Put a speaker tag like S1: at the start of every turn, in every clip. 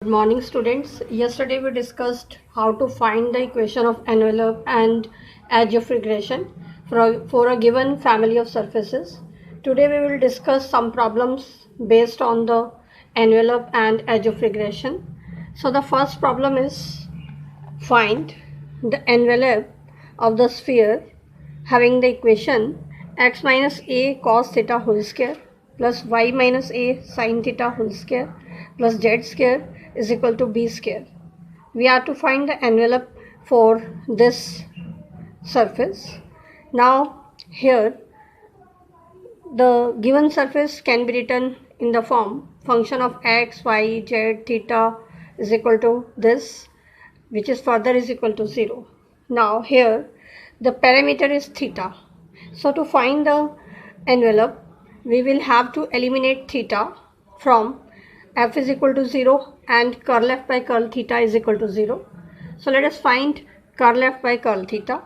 S1: Good morning students. Yesterday we discussed how to find the equation of envelope and edge of regression for a given family of surfaces. Today we will discuss some problems based on the envelope and edge of regression. So the first problem is find the envelope of the sphere having the equation x minus a cos theta whole square plus y minus a sin theta whole square plus z square is equal to b square. We are to find the envelope for this surface. Now here the given surface can be written in the form function of x, y, z, theta is equal to this, which is further is equal to 0. Now here the parameter is theta. So to find the envelope, we will have to eliminate theta from f is equal to 0 and curl f by curl theta is equal to 0. So let us find curl f by curl theta.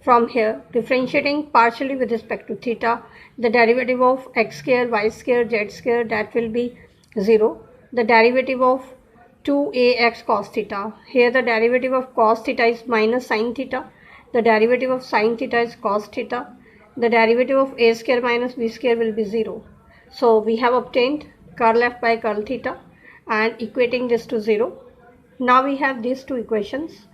S1: From here, differentiating partially with respect to theta, the derivative of x square, y square, z square, that will be 0. The derivative of 2ax cos theta. Here the derivative of cos theta is minus sin theta. The derivative of sin theta is cos theta. The derivative of a square minus b square will be 0. So we have obtained curl f by curl theta and equating this to 0. Now we have these two equations.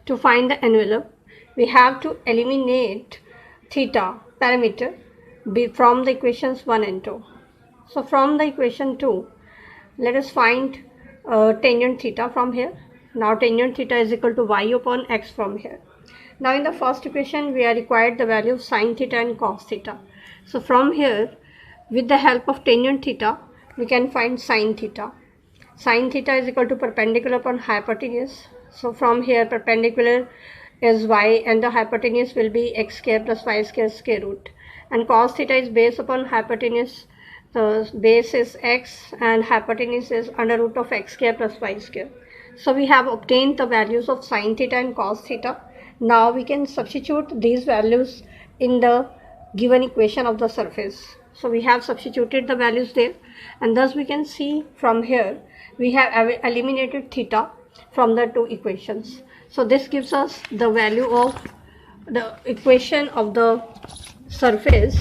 S1: To find the envelope, we have to eliminate theta parameter from the equations 1 and 2. So from the equation 2, let us find tangent theta from here. Now tangent theta is equal to y upon x from here. Now in the first equation, we are required the value of sin theta and cos theta. So from here, with the help of tangent theta, we can find sin theta. Sin theta is equal to perpendicular upon hypotenuse. So from here, perpendicular is y and the hypotenuse will be x square plus y square square root. And cos theta is base upon hypotenuse. The base is x and hypotenuse is under root of x square plus y square. So we have obtained the values of sin theta and cos theta. Now we can substitute these values in the given equation of the surface. So we have substituted the values there, and thus we can see from here we have eliminated theta from the two equations. So this gives us the value of the equation of the surface,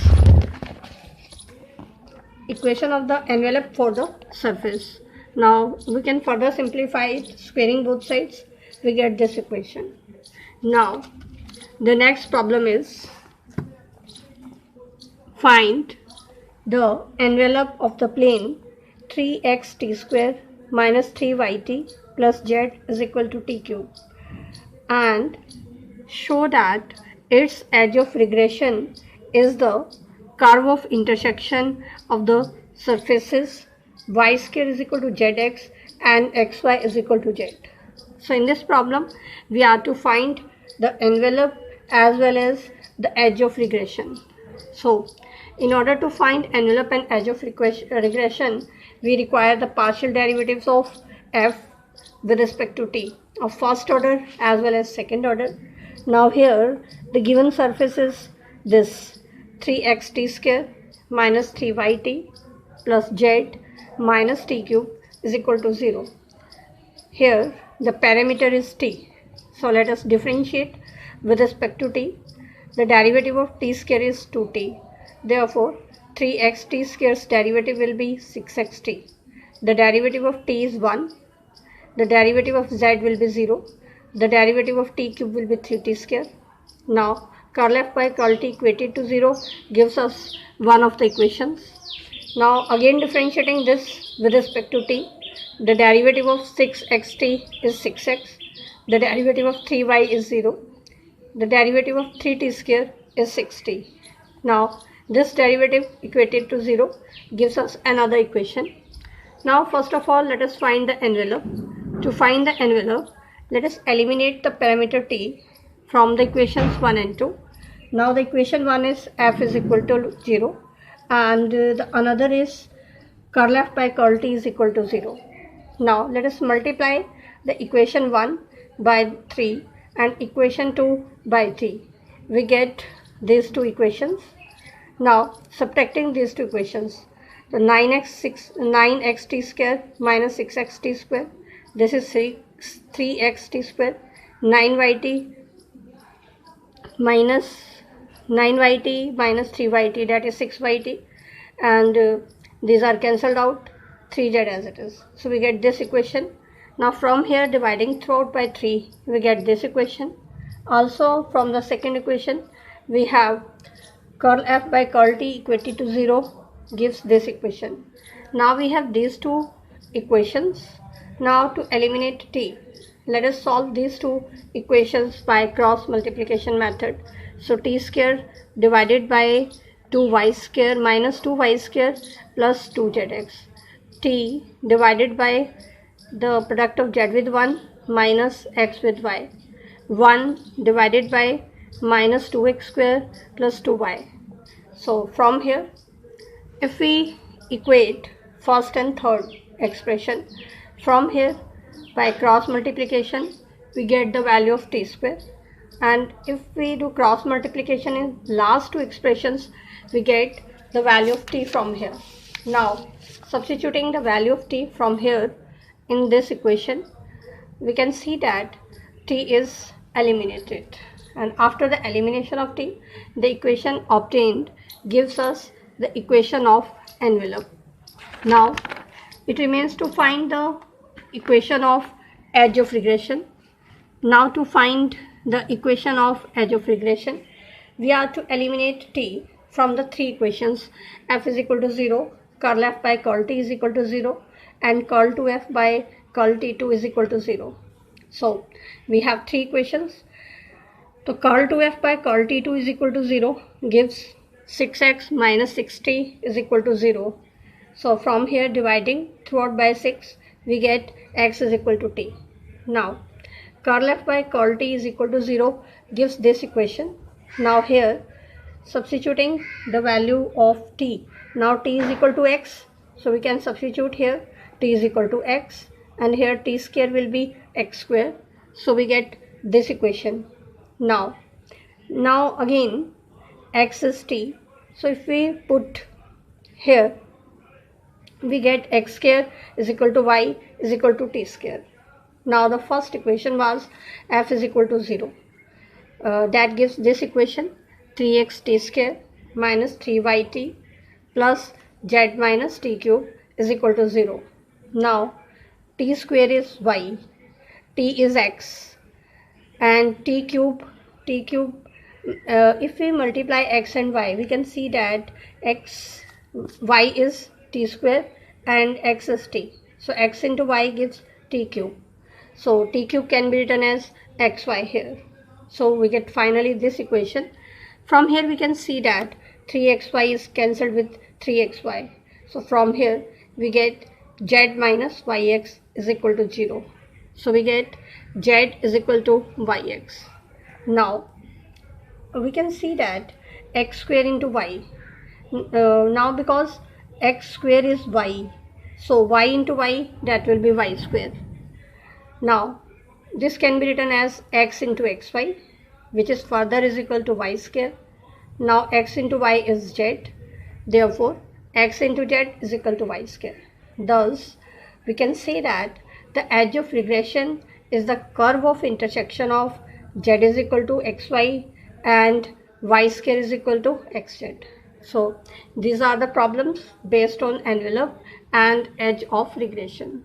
S1: equation of the envelope for the surface. Now we can further simplify it, squaring both sides, we get this equation. Now the next problem is find the envelope of the plane 3xt square minus 3yt plus z is equal to t cube, and show that its edge of regression is the curve of intersection of the surfaces y square is equal to zx and xy is equal to z. So in this problem, we are to find the envelope as well as the edge of regression. So in order to find envelope and edge of regression, we require the partial derivatives of f with respect to t of first order as well as second order. Now here the given surface is this 3xt square minus 3yt plus z minus t cube is equal to 0. Here the parameter is t. So let us differentiate with respect to t. The derivative of t square is 2t. Therefore 3xt square's derivative will be 6xt. The derivative of t is 1. The derivative of z will be 0. The derivative of t cube will be 3t square. Now curl f by curl t equated to 0 gives us one of the equations. Now again differentiating this with respect to t, the derivative of 6xt is 6x. The derivative of 3y is 0. The derivative of 3t square is 6t. Now this derivative equated to 0 gives us another equation. Now first of all, let us find the envelope. To find the envelope, let us eliminate the parameter t from the equations 1 and 2. Now the equation 1 is f is equal to 0 and the another is curl f by curl t is equal to 0. Now let us multiply the equation 1 by 3 and equation 2 by 3. We get these two equations. Now subtracting these two equations, the 9xt square minus 6xt square, This is 3xt square. 9yt minus 9yt minus 3yt, that is 6yt, and these are cancelled out, 3z as it is. So we get this equation. Now from here, dividing throughout by 3, we get this equation. Also from the second equation, we have curl f by curl t equated to 0 gives this equation. Now we have these two equations. Now to eliminate t, let us solve these two equations by cross multiplication method. So t square divided by 2y square minus 2y square plus 2zx. T divided by the product of z with 1 minus x with y. 1 divided by minus 2x square plus 2y. So from here, if we equate first and third expression, from here by cross multiplication we get the value of t square, and if we do cross multiplication in last two expressions, we get the value of t from here. Now substituting the value of t from here in this equation, we can see that t is eliminated, and after the elimination of t, the equation obtained gives us the equation of envelope. Now it remains to find the equation of edge of regression. Now to find the equation of edge of regression, we are to eliminate t from the three equations: f is equal to 0, curl f by curl t is equal to 0, and curl 2f by curl t2 is equal to 0. So we have three equations. So curl 2f by curl t2 is equal to 0 gives 6x minus 6t is equal to 0. So from here, dividing throughout by 6, we get x is equal to t. Now curl f by curl t is equal to 0 gives this equation. Now here, substituting the value of t, now t is equal to x, so we can substitute here t is equal to x, and here t square will be x square, so we get this equation. Now again x is t, so if we put here, we get x square is equal to y is equal to t square. Now the first equation was f is equal to 0. That gives this equation: 3x t square minus 3yt plus z minus t cube is equal to 0. Now t square is y, t is x, and t cube, if we multiply x and y, we can see that y is t square and x is t. So x into y gives t cube. So t cube can be written as xy here. So we get finally this equation. From here we can see that 3xy is cancelled with 3xy. So from here we get z minus yx is equal to 0. So we get z is equal to yx. Now we can see that x square into y. Now because x square is y, so y into y, that will be y square. Now this can be written as x into xy, which is further is equal to y square. Now x into y is z, therefore x into z is equal to y square. Thus we can say that the edge of regression is the curve of intersection of z is equal to xy and y square is equal to xz. So these are the problems based on envelope and edge of regression.